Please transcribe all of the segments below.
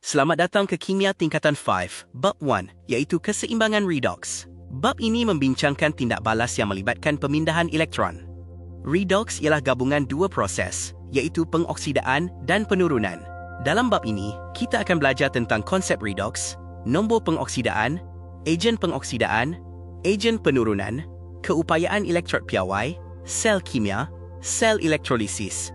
Selamat datang ke Kimia Tingkatan 5, Bab 1, iaitu keseimbangan redox. Bab ini membincangkan tindak balas yang melibatkan pemindahan elektron. Redox ialah gabungan dua proses, iaitu pengoksidaan dan penurunan. Dalam bab ini, kita akan belajar tentang konsep redox, nombor pengoksidaan, ejen pengoksidaan, ejen penurunan, keupayaan elektrod piawai, sel kimia, sel elektrolisis,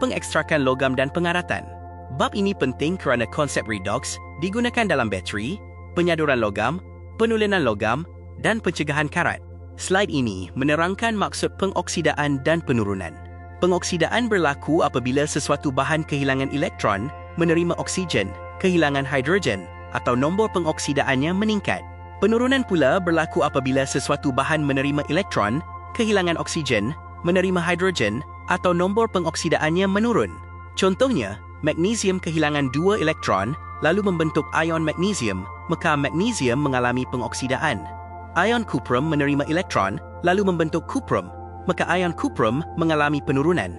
pengekstrakan logam dan pengaratan. Bab ini penting kerana konsep redox digunakan dalam bateri, penyaduran logam, penulenan logam dan pencegahan karat. Slide ini menerangkan maksud pengoksidaan dan penurunan. Pengoksidaan berlaku apabila sesuatu bahan kehilangan elektron menerima oksigen, kehilangan hidrogen atau nombor pengoksidaannya meningkat. Penurunan pula berlaku apabila sesuatu bahan menerima elektron, kehilangan oksigen, menerima hidrogen atau nombor pengoksidaannya menurun. Contohnya, magnesium kehilangan 2 elektron lalu membentuk ion magnesium, maka magnesium mengalami pengoksidaan. Ion cuprum menerima elektron lalu membentuk cuprum, maka ion cuprum mengalami penurunan.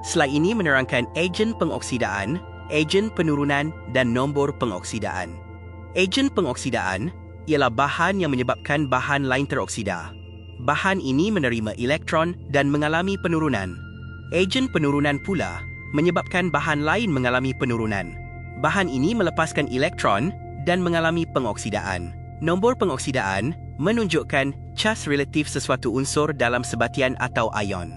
Slide ini menerangkan ejen pengoksidaan, ejen penurunan dan nombor pengoksidaan. Ejen pengoksidaan ialah bahan yang menyebabkan bahan lain teroksida. Bahan ini menerima elektron dan mengalami penurunan. Ejen penurunan pula menyebabkan bahan lain mengalami penurunan. Bahan ini melepaskan elektron dan mengalami pengoksidaan. Nombor pengoksidaan menunjukkan cas relatif sesuatu unsur dalam sebatian atau ion.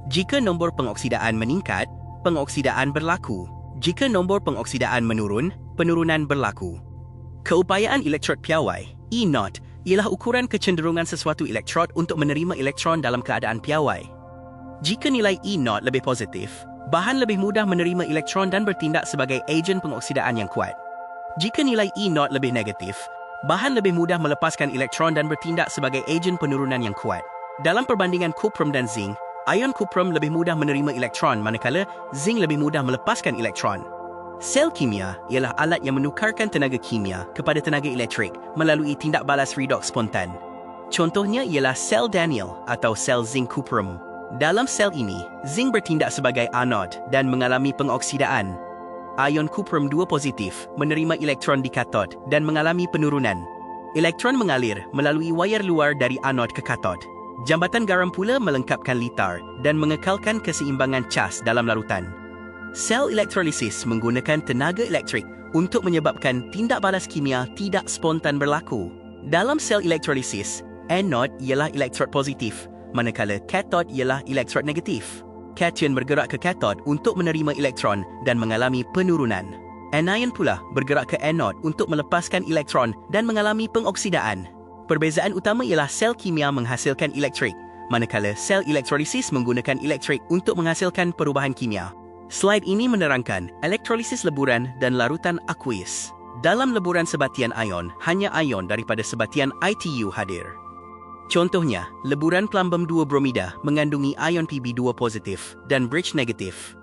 Jika nombor pengoksidaan meningkat, pengoksidaan berlaku. Jika nombor pengoksidaan menurun, penurunan berlaku. Keupayaan elektrod piawai, E0, ialah ukuran kecenderungan sesuatu elektrod untuk menerima elektron dalam keadaan piawai. Jika nilai E0 lebih positif, bahan lebih mudah menerima elektron dan bertindak sebagai ejen pengoksidaan yang kuat. Jika nilai E0 lebih negatif, bahan lebih mudah melepaskan elektron dan bertindak sebagai ejen penurunan yang kuat. Dalam perbandingan cuprum dan zinc, ion cuprum lebih mudah menerima elektron manakala zinc lebih mudah melepaskan elektron. Sel kimia ialah alat yang menukarkan tenaga kimia kepada tenaga elektrik melalui tindak balas redox spontan. Contohnya ialah sel Daniell atau sel zinc cuprum. Dalam sel ini, zinc bertindak sebagai anod dan mengalami pengoksidaan. Ion cuprum 2 positif menerima elektron di katod dan mengalami penurunan. Elektron mengalir melalui wayar luar dari anod ke katod. Jambatan garam pula melengkapkan litar dan mengekalkan keseimbangan cas dalam larutan. Sel elektrolisis menggunakan tenaga elektrik untuk menyebabkan tindak balas kimia tidak spontan berlaku. Dalam sel elektrolisis, anod ialah elektrod positif, manakala katod ialah elektrod negatif. Kation bergerak ke katod untuk menerima elektron dan mengalami penurunan. Anion pula bergerak ke anod untuk melepaskan elektron dan mengalami pengoksidaan. Perbezaan utama ialah sel kimia menghasilkan elektrik, manakala sel elektrolisis menggunakan elektrik untuk menghasilkan perubahan kimia. Slide ini menerangkan elektrolisis leburan dan larutan aqueous. Dalam leburan sebatian ion, hanya ion daripada sebatian ITU hadir. Contohnya, leburan plumbum 2 bromida mengandungi ion Pb2 positif dan bridge negatif.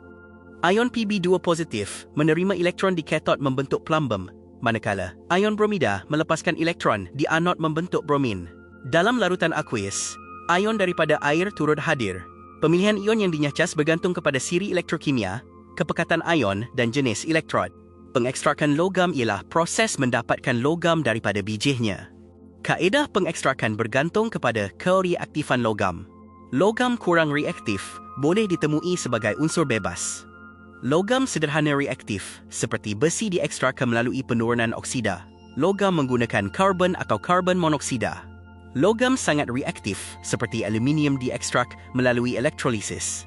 Ion Pb2 positif menerima elektron di katod membentuk plumbum, manakala ion bromida melepaskan elektron di anod membentuk bromin. Dalam larutan aqueous, ion daripada air turut hadir. Pemilihan ion yang dinyacas bergantung kepada siri elektrokimia, kepekatan ion dan jenis elektrod. Pengekstrakan logam ialah proses mendapatkan logam daripada bijihnya. Kaedah pengekstrakan bergantung kepada kereaktifan logam. Logam kurang reaktif boleh ditemui sebagai unsur bebas. Logam sederhana reaktif seperti besi diekstrak melalui penurunan oksida. Logam menggunakan karbon atau karbon monoksida. Logam sangat reaktif seperti aluminium diekstrak melalui elektrolisis.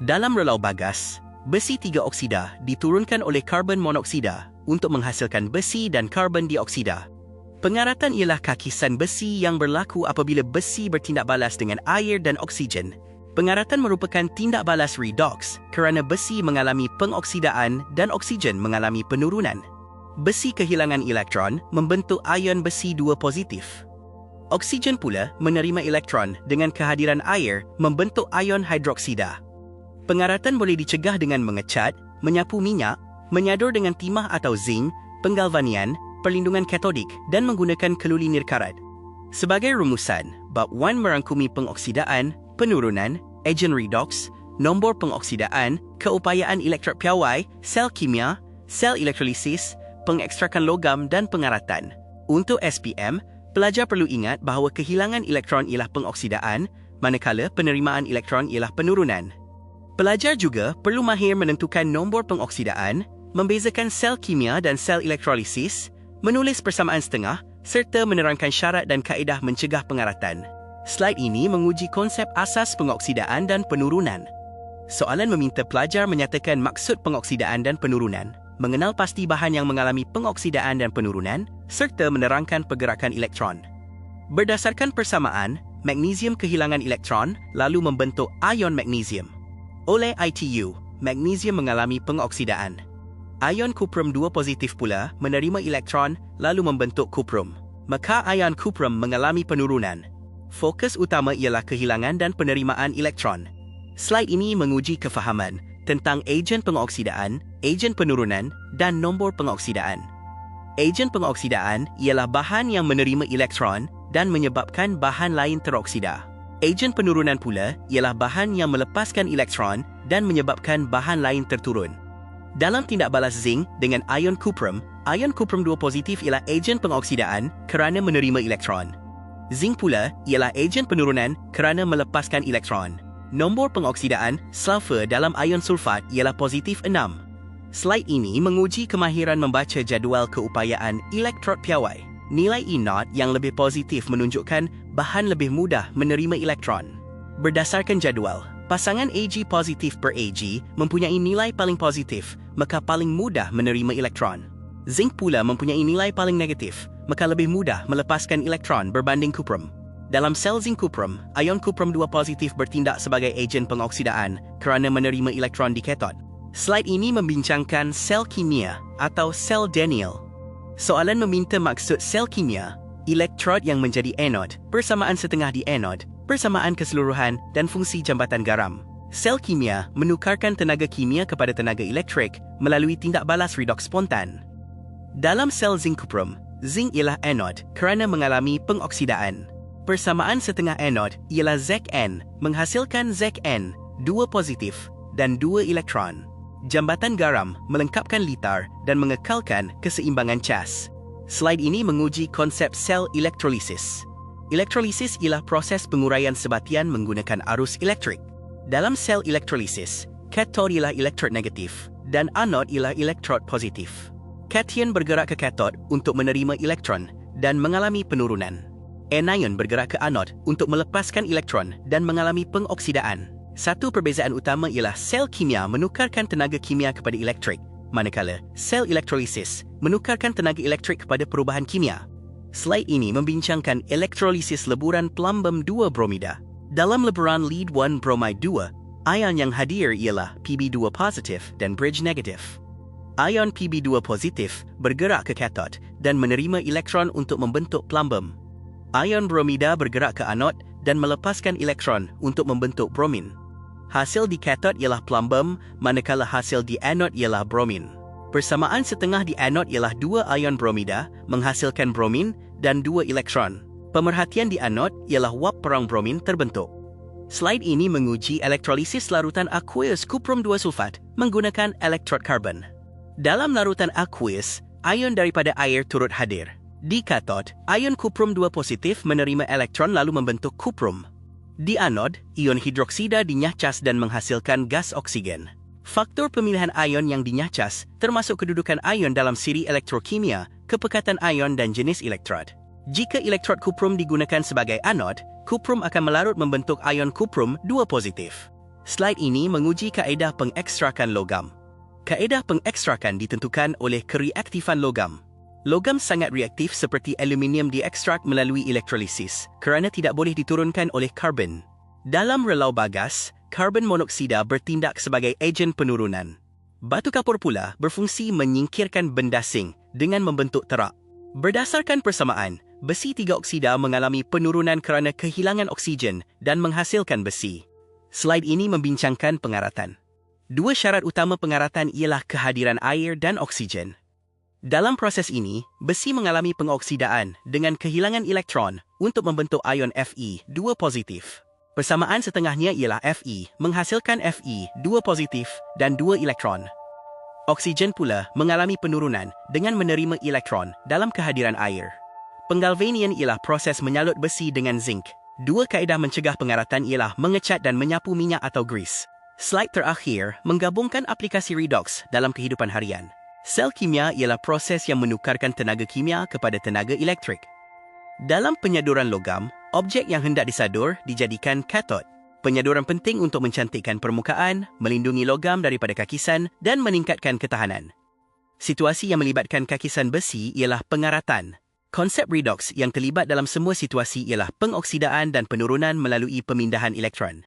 Dalam relau bagas, besi 3 oksida diturunkan oleh karbon monoksida untuk menghasilkan besi dan karbon dioksida. Pengaratan ialah kakisan besi yang berlaku apabila besi bertindak balas dengan air dan oksigen. Pengaratan merupakan tindak balas redox kerana besi mengalami pengoksidaan dan oksigen mengalami penurunan. Besi kehilangan elektron membentuk ion besi 2 positif. Oksigen pula menerima elektron dengan kehadiran air membentuk ion hidroksida. Pengaratan boleh dicegah dengan mengecat, menyapu minyak, menyadur dengan timah atau zinc, penggalvanian, perlindungan katodik dan menggunakan kelulinir karat. Sebagai rumusan, bab 1 merangkumi pengoksidaan, penurunan, ejen redox, nombor pengoksidaan, keupayaan elektrod piawai, sel kimia, sel elektrolisis, pengekstrakan logam dan pengaratan. Untuk SPM, pelajar perlu ingat bahawa kehilangan elektron ialah pengoksidaan, manakala penerimaan elektron ialah penurunan. Pelajar juga perlu mahir menentukan nombor pengoksidaan, membezakan sel kimia dan sel elektrolisis, menulis persamaan setengah, serta menerangkan syarat dan kaedah mencegah pengaratan. Slide ini menguji konsep asas pengoksidaan dan penurunan. Soalan meminta pelajar menyatakan maksud pengoksidaan dan penurunan, mengenal pasti bahan yang mengalami pengoksidaan dan penurunan, serta menerangkan pergerakan elektron. Berdasarkan persamaan, magnesium kehilangan elektron lalu membentuk ion magnesium. Oleh ITU, magnesium mengalami pengoksidaan. Ion kuprum 2 positif pula menerima elektron lalu membentuk kuprum. Maka ion kuprum mengalami penurunan. Fokus utama ialah kehilangan dan penerimaan elektron. Slide ini menguji kefahaman tentang ejen pengoksidaan, ejen penurunan dan nombor pengoksidaan. Ejen pengoksidaan ialah bahan yang menerima elektron dan menyebabkan bahan lain teroksida. Ejen penurunan pula ialah bahan yang melepaskan elektron dan menyebabkan bahan lain terturun. Dalam tindak balas zinc dengan ion kuprum 2 positif ialah ejen pengoksidaan kerana menerima elektron. Zinc pula ialah ejen penurunan kerana melepaskan elektron. Nombor pengoksidaan sulfur dalam ion sulfat ialah positif 6. Slide ini menguji kemahiran membaca jadual keupayaan elektrod piawai. Nilai E0 yang lebih positif menunjukkan bahan lebih mudah menerima elektron. Berdasarkan jadual, pasangan Ag positif per Ag mempunyai nilai paling positif, maka paling mudah menerima elektron. Zinc pula mempunyai nilai paling negatif, maka lebih mudah melepaskan elektron berbanding kuprum. Dalam sel zinc kuprum, ion kuprum 2 positif bertindak sebagai ejen pengoksidaan kerana menerima elektron di katod. Slide ini membincangkan sel kimia atau sel Daniell. Soalan meminta maksud sel kimia, elektrod yang menjadi anod, persamaan setengah di anod, persamaan keseluruhan dan fungsi jambatan garam. Sel kimia menukarkan tenaga kimia kepada tenaga elektrik melalui tindak balas redoks spontan. Dalam sel zinc kuprum, zinc ialah anod kerana mengalami pengoksidaan. Persamaan setengah anod ialah Zn menghasilkan Zn, 2 positif dan 2 elektron. Jambatan garam melengkapkan litar dan mengekalkan keseimbangan cas. Slide ini menguji konsep sel elektrolisis. Elektrolisis ialah proses penguraian sebatian menggunakan arus elektrik. Dalam sel elektrolisis, katod ialah elektrod negatif dan anod ialah elektrod positif. Kation bergerak ke katod untuk menerima elektron dan mengalami penurunan. Anion bergerak ke anod untuk melepaskan elektron dan mengalami pengoksidaan. Satu perbezaan utama ialah sel kimia menukarkan tenaga kimia kepada elektrik, manakala sel elektrolisis menukarkan tenaga elektrik kepada perubahan kimia. Slide ini membincangkan elektrolisis leburan plumbum 2 bromida. Dalam leburan lead 1 bromide 2, ion yang hadir ialah Pb2 positif dan bridge negatif. Ion Pb2 positif bergerak ke katod dan menerima elektron untuk membentuk plumbum. Ion bromida bergerak ke anod dan melepaskan elektron untuk membentuk bromin. Hasil di katod ialah plumbum, manakala hasil di anod ialah bromin. Persamaan setengah di anod ialah 2 ion bromida menghasilkan bromin dan 2 elektron. Pemerhatian di anod ialah wap perang bromin terbentuk. Slide ini menguji elektrolisis larutan aqueous kuprum 2 sulfat menggunakan elektrod karbon. Dalam larutan aqueous, ion daripada air turut hadir. Di katod, ion kuprum 2 positif menerima elektron lalu membentuk kuprum. Di anod, ion hidroksida dinyahcas dan menghasilkan gas oksigen. Faktor pemilihan ion yang dinyahcas termasuk kedudukan ion dalam siri elektrokimia, kepekatan ion dan jenis elektrod. Jika elektrod kuprum digunakan sebagai anod, kuprum akan melarut membentuk ion kuprum 2 positif. Slide ini menguji kaedah pengekstrakan logam. Kaedah pengekstrakan ditentukan oleh kereaktifan logam. Logam sangat reaktif seperti aluminium diekstrak melalui elektrolisis kerana tidak boleh diturunkan oleh karbon. Dalam relau bagas, karbon monoksida bertindak sebagai ejen penurunan. Batu kapur pula berfungsi menyingkirkan benda asing dengan membentuk terak. Berdasarkan persamaan, besi 3 oksida mengalami penurunan kerana kehilangan oksigen dan menghasilkan besi. Slide ini membincangkan pengaratan. 2 syarat utama pengaratan ialah kehadiran air dan oksigen. Dalam proses ini, besi mengalami pengoksidaan dengan kehilangan elektron untuk membentuk ion Fe2 positif. Persamaan setengahnya ialah Fe menghasilkan Fe2 positif dan 2 elektron. Oksigen pula mengalami penurunan dengan menerima elektron dalam kehadiran air. Penggalvanian ialah proses menyalut besi dengan zinc. Dua kaedah mencegah pengaratan ialah mengecat dan menyapu minyak atau grease. Slide terakhir menggabungkan aplikasi redox dalam kehidupan harian. Sel kimia ialah proses yang menukarkan tenaga kimia kepada tenaga elektrik. Dalam penyaduran logam, objek yang hendak disadur dijadikan katod. Penyaduran penting untuk mencantikkan permukaan, melindungi logam daripada kakisan dan meningkatkan ketahanan. Situasi yang melibatkan kakisan besi ialah pengaratan. Konsep redox yang terlibat dalam semua situasi ialah pengoksidaan dan penurunan melalui pemindahan elektron.